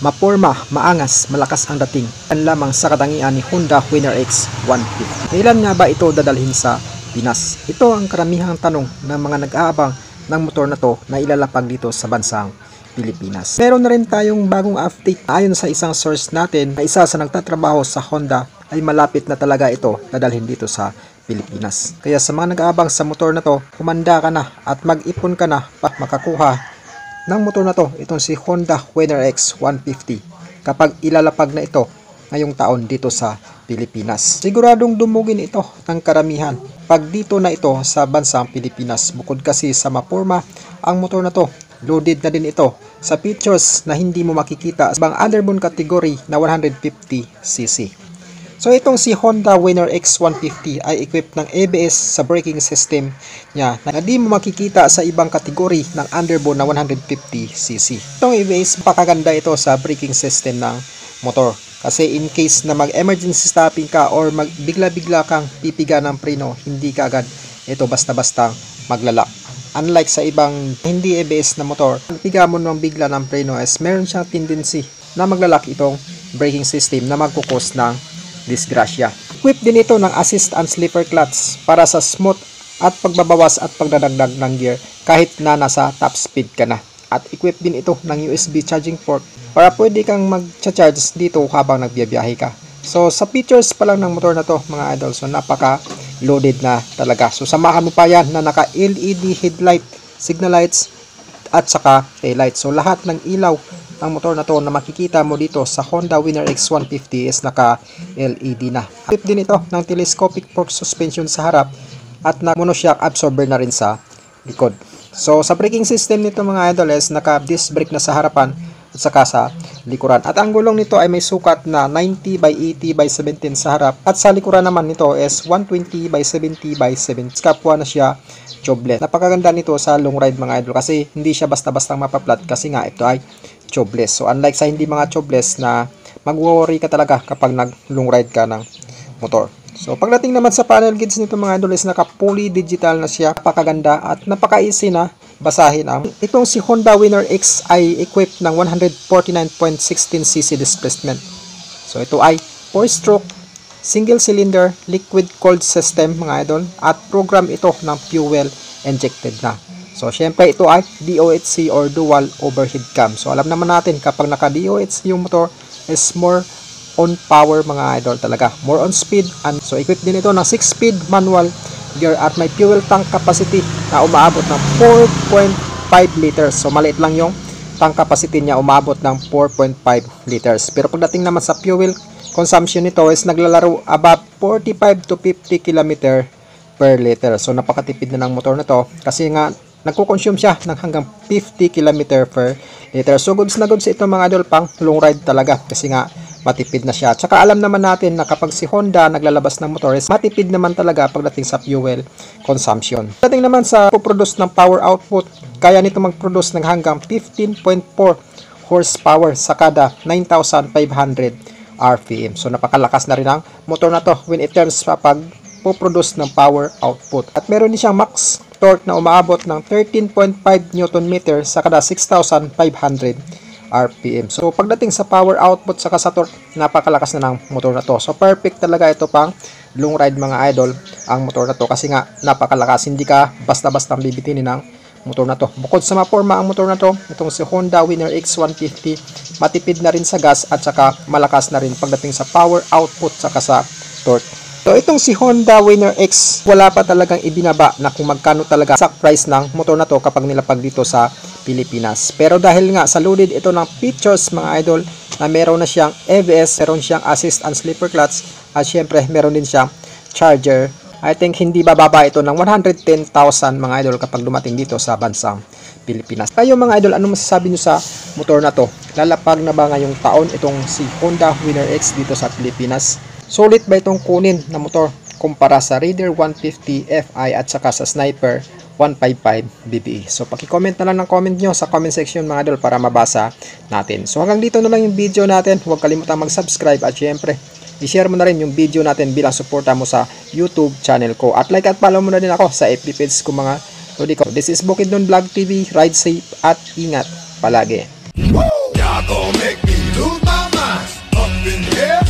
Maporma, maangas, malakas ang dating. Yan lamang sa katangian ni Honda Winner X 150. Kailan nga ba ito dadalhin sa Pinas? Ito ang karamihang tanong ng mga nag-aabang ng motor na to na ilalapag dito sa bansang Pilipinas. Meron na rin tayong bagong update. Ayon sa isang source natin na isa sa nagtatrabaho sa Honda ay malapit na talaga ito dadalhin dito sa Pilipinas. Kaya sa mga nag-aabang sa motor na to, kumanda ka na at mag-ipon ka na para makakuha ng motor na to, itong si Honda Winner X 150 kapag ilalapag na ito ngayong taon dito sa Pilipinas. Siguradong dumugin ito ng karamihan pag dito na ito sa bansang Pilipinas. Bukod kasi sa maporma, ang motor na to loaded na din ito sa features na hindi mo makikita sa ibang underbone category na 150cc. So itong si Honda Winner X 150 ay equipped ng ABS sa braking system niya na di mo makikita sa ibang kategory ng underbone na 150cc. Itong ABS, pakaganda ito sa braking system ng motor. Kasi in case na mag-emergency stopping ka or bigla-bigla kang pipiga ng preno, hindi ka agad ito basta-basta maglalak. Unlike sa ibang hindi ABS na motor, piga mo nang bigla ng preno is meron siyang tendency na maglalak itong braking system na magkukos ng disgrasya. Equipped din ito ng assist and slipper clutch para sa smooth at pagbabawas at pagdadagdag ng gear kahit na nasa top speed ka na. At equipped din ito ng USB charging port para pwede kang mag-charge dito habang nagbiyahe ka. So sa features pa lang ng motor na to mga idol, so napaka loaded na talaga. So samahan mo pa yan na naka LED headlight, signal lights at saka tail light. So lahat ng ilaw ng motor na to na makikita mo dito sa Honda Winner X 150 is naka LED na. Equipped din ito ng telescopic fork suspension sa harap at na monoshock absorber na rin sa likod. So sa braking system nito mga idol is naka disc brake na sa harapan at saka sa likuran. At ang gulong nito ay may sukat na 90 by 80 by 17 sa harap at sa likuran naman nito is 120 by 70 by 7. Kapwa na siya tubeless. Napakaganda nito sa long ride mga idol kasi hindi siya basta-bastang mapaplat kasi nga ito ay tubeless. So unlike sa hindi mga tubeless na mag-worry ka talaga kapag nag-long ride ka ng motor. So pagdating naman sa panel gauge nito mga idol is naka-fully digital na siya. Napakaganda at napaka-easy na basahin ang. Itong si Honda Winner X ay equipped ng 149.16cc displacement. So ito ay 4-stroke single cylinder liquid cooled system mga idol at program ito ng fuel injected na. So, syempre ito ay DOHC or dual overhead cam. So, alam naman natin kapag naka-DOHC yung motor is more on power mga idol talaga. More on speed. And so, equipped din ito ng 6-speed manual gear at may fuel tank capacity na umaabot ng 4.5 liters. So, maliit lang yung tank capacity niya, umaabot ng 4.5 liters. Pero pagdating naman sa fuel consumption nito is naglalaro about 45 to 50 km per liter. So, napakatipid na ng motor na to kasi nga nagko-consume siya ng hanggang 50 km per liter. So goods na goods ito mga idol pang long ride talaga kasi nga matipid na siya. Tsaka alam naman natin na kapag si Honda naglalabas ng motor is matipid naman talaga pagdating sa fuel consumption. Pagdating naman sa produce ng power output, kaya nito mag-produce ng hanggang 15.4 horsepower sa kada 9,500 RPM. So napakalakas na rin ang motor na to when it turns pag po-produce ng power output. At meron din siyang max torque na umaabot ng 13.5 Nm sa kada 6,500 RPM. So pagdating sa power output saka sa torque, napakalakas na ng motor na to. So perfect talaga ito pang long ride mga idol ang motor na to kasi nga napakalakas. Hindi ka basta-basta bibitinin ng motor na to. Bukod sa maporma ang motor na to, itong si Honda Winner X 150 matipid na rin sa gas at saka malakas na rin pagdating sa power output saka sa torque. So itong si Honda Winner X, wala pa talagang ibinaba na kung magkano talaga sa price ng motor na to kapag nilapag dito sa Pilipinas. Pero dahil nga sa loaded ito ng features mga idol na meron na siyang ABS, meron siyang assist and slipper clutch at syempre meron din siyang charger. I think hindi bababa ito ng 110,000 mga idol kapag dumating dito sa bansang Pilipinas. Kayo mga idol, ano masasabi nyo sa motor na to? Lalapag na ba ngayong taon itong si Honda Winner X dito sa Pilipinas? Solid ba itong kunin na motor kumpara sa Raider 150 Fi at saka sa Sniper 155 BBE? So paki-comment na lang ng comment nyo sa comment section mga idol para mabasa natin. So hanggang dito na lang yung video natin. Huwag kalimutang mag-subscribe at syempre i-share mo na rin yung video natin bilang suporta mo sa YouTube channel ko. At like at follow mo na din ako sa FB page ko mga lodi ko. This is Bukidnon Vlog TV. Ride safe at ingat palagi. lose my mind. Up in here,